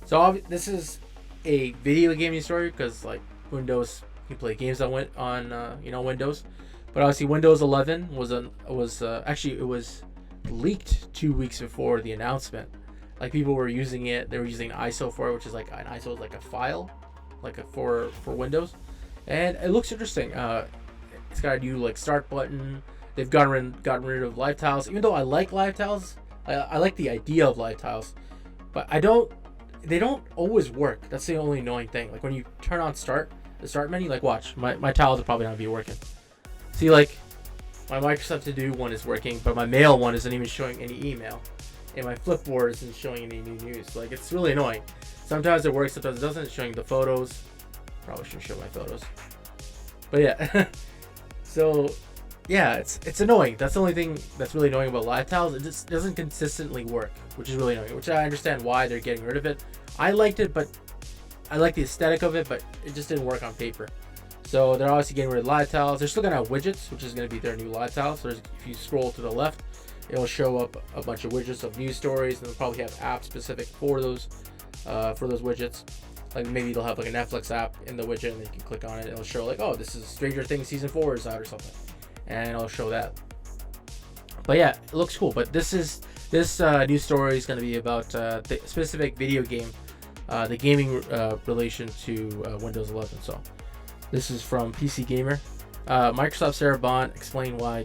So this is a video gaming story because like Windows, you play games on Windows, but obviously Windows 11 actually it was leaked 2 weeks before the announcement. Like people were using it, they were using ISO for it, which is like an ISO is like a file, for Windows, and it looks interesting. It's got a new like start button. They've gotten rid of live tiles. Even though I like live tiles, I like the idea of live tiles, but they don't always work. That's the only annoying thing. Like when you turn on the start menu, like watch, my tiles will probably not be working. See, like my Microsoft To Do one is working, but my mail one isn't even showing any email, and my Flipboard isn't showing any new news. Like it's really annoying. Sometimes it works, sometimes it doesn't. It's showing the photos. Probably shouldn't show my photos, but yeah. So yeah, it's annoying. That's the only thing that's really annoying about live tiles. It just doesn't consistently work, which is really annoying. Which I understand why they're getting rid of it. I liked it, but I like the aesthetic of it, but it just didn't work on paper. So they're obviously getting rid of live tiles. They're still gonna have widgets, which is gonna be their new live tiles. So if you scroll to the left, it'll show up a bunch of widgets of news stories, and they'll probably have apps specific for those widgets. Like maybe they'll have like a Netflix app in the widget, and you can click on it. And it'll show like, oh, this is Stranger Things season 4 is out or something, and it'll show that. But yeah, it looks cool. But this news story is going to be about the specific video game, the gaming relation to Windows 11. So this is from PC Gamer. Microsoft Sarah Bond explained why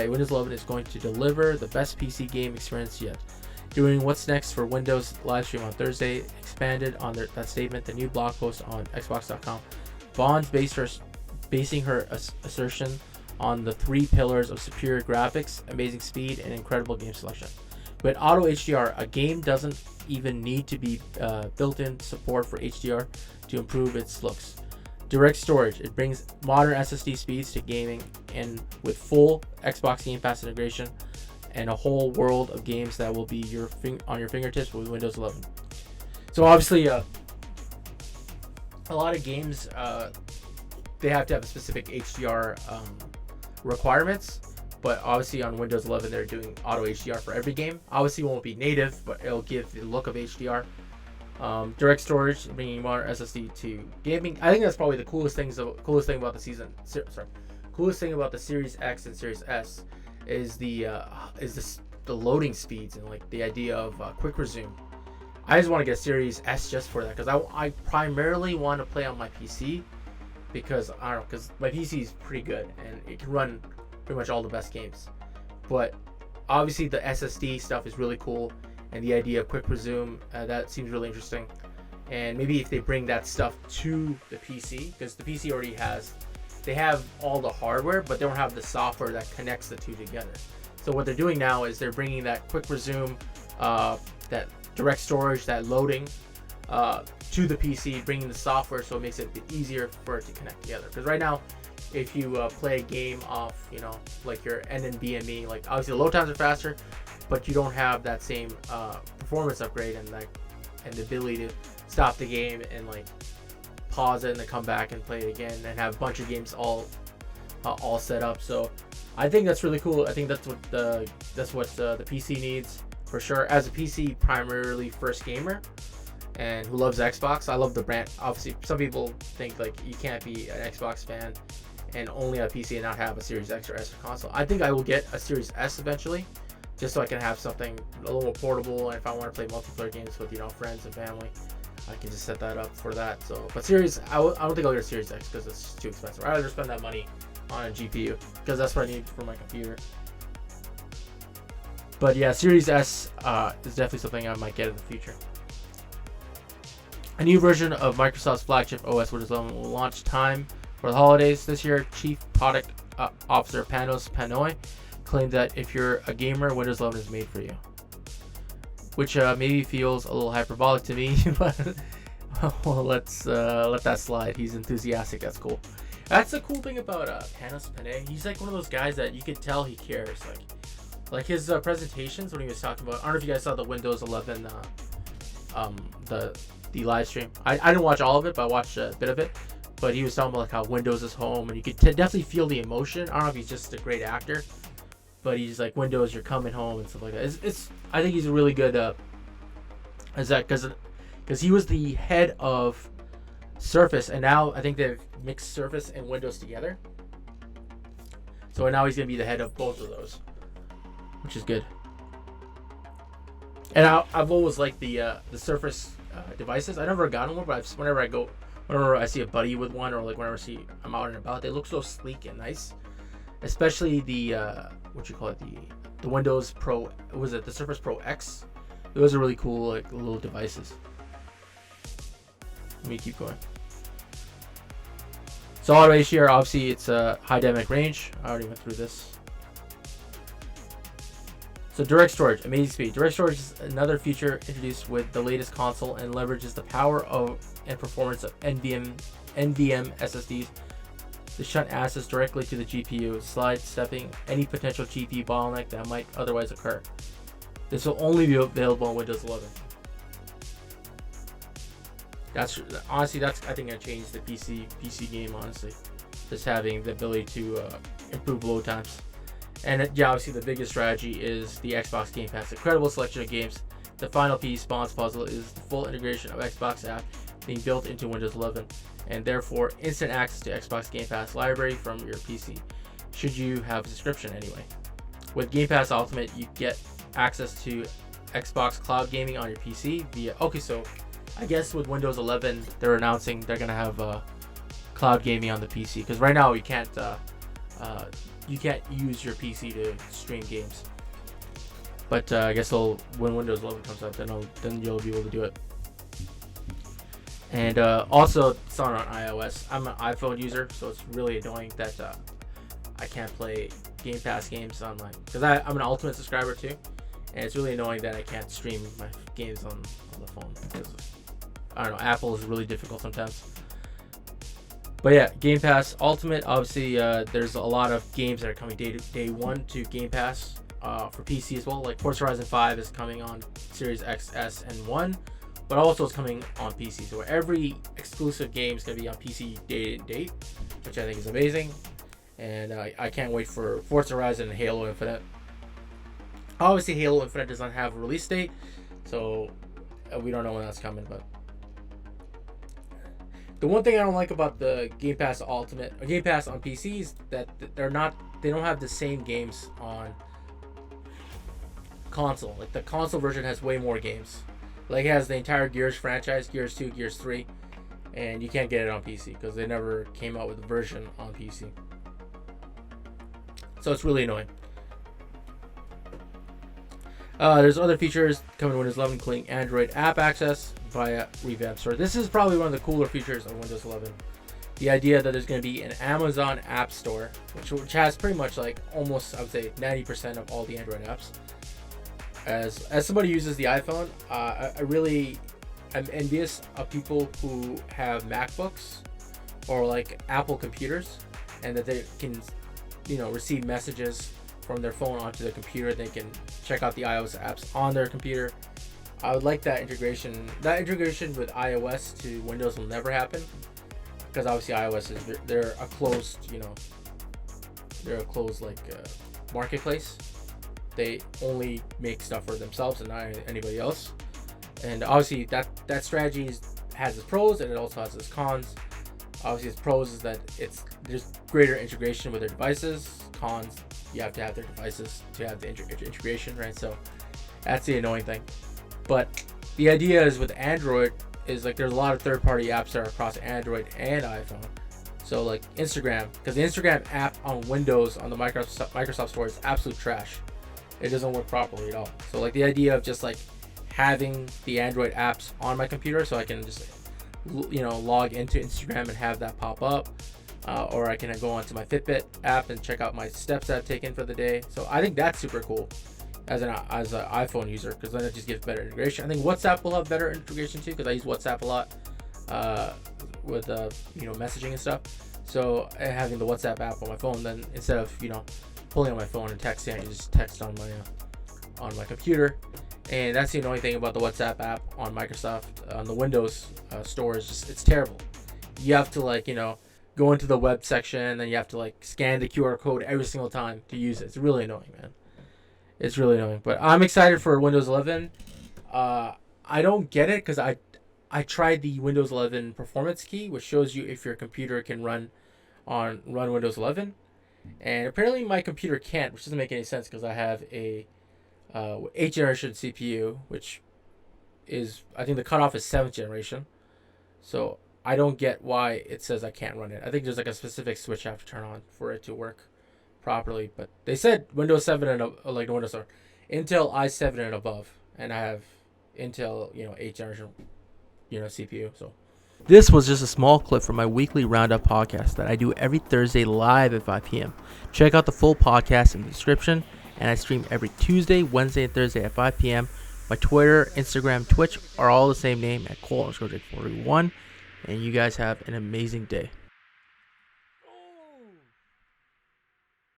Windows 11 is going to deliver the best PC game experience yet. During What's Next for Windows live stream on Thursday, expanded on that statement. The new blog post on Xbox.com. Bond basing her assertion on the 3 pillars of superior graphics, amazing speed, and incredible game selection. With Auto HDR, a game doesn't even need to be built-in support for HDR to improve its looks. Direct storage, it brings modern SSD speeds to gaming, and with full Xbox Game Pass integration, and a whole world of games that will be on your fingertips with Windows 11. So obviously, a lot of games they have to have a specific HDR requirements, but obviously on Windows 11 they're doing Auto HDR for every game. Obviously, it won't be native, but it'll give the look of HDR. Direct storage, bringing modern SSD to gaming. I think that's probably the coolest thing about the Series X and Series S is the loading speeds and like the idea of quick resume. I just want to get Series S just for that because I primarily want to play on my PC because my PC is pretty good and it can run pretty much all the best games. But obviously the SSD stuff is really cool, and the idea of quick resume that seems really interesting. And maybe if they bring that stuff to the PC, because the PC already they have all the hardware, but they don't have the software that connects the two together. So what they're doing now is they're bringing that quick resume, that direct storage, that loading to the PC, bringing the software so it makes it easier for it to connect together. Because right now, if you play a game off, like your NVMe, like obviously the load times are faster, but you don't have that same performance upgrade and the ability to stop the game and like pause it and then come back and play it again and have a bunch of games all set up. So I think that's really cool. I think that's what the PC needs for sure. As a PC primarily first gamer and who loves Xbox, I love the brand. Obviously, some people think like you can't be an Xbox fan and only have a PC and not have a Series X or S console. I think I will get a Series S eventually, just so I can have something a little more portable. And if I want to play multiplayer games with friends and family, I can just set that up for that. So, but Series, I don't think I'll get a Series X because it's too expensive. I'd rather spend that money on a GPU because that's what I need for my computer. But yeah, Series S is definitely something I might get in the future. A new version of Microsoft's flagship OS Windows 11 will launch time for the holidays this year. Chief Product Officer Panos Panay claimed that if you're a gamer, Windows 11 is made for you. Which maybe feels a little hyperbolic to me, but well, let's let that slide. He's enthusiastic. That's cool. That's the cool thing about Panos Panay. He's like one of those guys that you could tell he cares. Like his presentations when he was talking about. I don't know if you guys saw the Windows 11 the live stream. I didn't watch all of it, but I watched a bit of it. But he was talking about like how Windows is home, and you could definitely feel the emotion. I don't know if he's just a great actor, but he's like, Windows, you're coming home and stuff like that. I think he's a really good because because he was the head of Surface, and now I think they've mixed Surface and Windows together. So now he's gonna be the head of both of those, which is good. And I've always liked the Surface devices. I never got one, but whenever I see a buddy with one, or like whenever I'm out and about, they look so sleek and nice. Especially the the Windows Pro. Was it the Surface Pro X? Those are really cool, like little devices. Let me keep going. Solid ratio, obviously it's a high dynamic range. I already went through this. So direct storage, amazing speed. Direct storage is another feature introduced with the latest console and leverages the power and performance of NVMe SSDs to shunt access directly to the GPU, sidestepping any potential GPU bottleneck that might otherwise occur. This will only be available on Windows 11. That's I think gonna change the PC game, honestly. Just having the ability to improve load times. And yeah, obviously the biggest strategy is the Xbox Game Pass. Incredible selection of games. The final piece, Spawn's puzzle, is the full integration of Xbox app being built into Windows 11, and therefore instant access to Xbox Game Pass library from your PC, should you have a subscription anyway. With Game Pass Ultimate, you get access to Xbox Cloud Gaming on your PC via... Okay, so I guess with Windows 11, they're announcing they're going to have cloud gaming on the PC, because right now you can't use your PC to stream games. But I guess when Windows 11 comes out, then you'll be able to do it. And also, it's on iOS. I'm an iPhone user, so it's really annoying that I can't play Game Pass games online, because I'm an Ultimate subscriber too, and it's really annoying that I can't stream my games on the phone, because I don't know, Apple is really difficult sometimes. But yeah, Game Pass Ultimate, obviously there's a lot of games that are coming day one to Game Pass for PC as well. Like Forza Horizon 5 is coming on Series X, S, and 1, but also it's coming on PC. So every exclusive game is going to be on PC day to date, which I think is amazing. And I can't wait for Forza Horizon and Halo Infinite. Obviously, Halo Infinite does not have a release date, so we don't know when that's coming, but the one thing I don't like about the Game Pass Ultimate or Game Pass on PC is that they don't have the same games on console. Like the console version has way more games. Like it has the entire Gears franchise, Gears 2, Gears 3, and you can't get it on PC because they never came out with a version on PC. So it's really annoying. There's other features coming to Windows 11, including Android app access via Revamp Store. This is probably one of the cooler features of Windows 11. The idea that there's going to be an Amazon App Store, which has pretty much like almost, I would say, 90% of all the Android apps. As somebody who uses the iPhone, I'm envious of people who have MacBooks or like Apple computers, and that they can, receive messages from their phone onto their computer. They can check out the iOS apps on their computer. I would like that integration. That integration with iOS to Windows will never happen, because obviously iOS they're a closed marketplace. They only make stuff for themselves and not anybody else. And obviously that strategy has its pros and it also has its cons. Obviously its pros is that there's greater integration with their devices. Cons, you have to have their devices to have the integration, right? So that's the annoying thing. But the idea is with Android is like there's a lot of third-party apps that are across Android and iPhone. So like Instagram, because the Instagram app on Windows on the Microsoft Store is absolute trash. It doesn't work properly at all. So like the idea of just like having the Android apps on my computer, so I can just log into Instagram and have that pop up. Or I can go onto my Fitbit app and check out my steps that I've taken for the day. So I think that's super cool as an iPhone user, because then it just gives better integration. I think WhatsApp will have better integration too, because I use WhatsApp a lot with messaging and stuff. So having the WhatsApp app on my phone, then instead of pulling on my phone and texting, I can just text on my computer. And that's the annoying thing about the WhatsApp app on Microsoft on the Windows store is just it's terrible. You have to go into the web section, and then you have to scan the QR code every single time to use it. It's really annoying, man. It's really annoying. But I'm excited for Windows 11. I don't get it because I tried the Windows 11 performance key, which shows you if your computer can run Windows 11, and apparently my computer can't, which doesn't make any sense because I have a 8th generation CPU, which is, I think the cutoff is 7th generation. So I don't get why it says I can't run it. I think there's like a specific switch I have to turn on for it to work properly. But they said Windows 7 and like the Windows Intel i7 and above, and I have Intel 8th generation CPU. So this was just a small clip from my weekly RNDUP podcast that I do every Thursday live at 5 p.m. Check out the full podcast in the description, and I stream every Tuesday, Wednesday, and Thursday at 5 p.m. My Twitter, Instagram, Twitch are all the same name at Cole_Jake41, and you guys have an amazing day.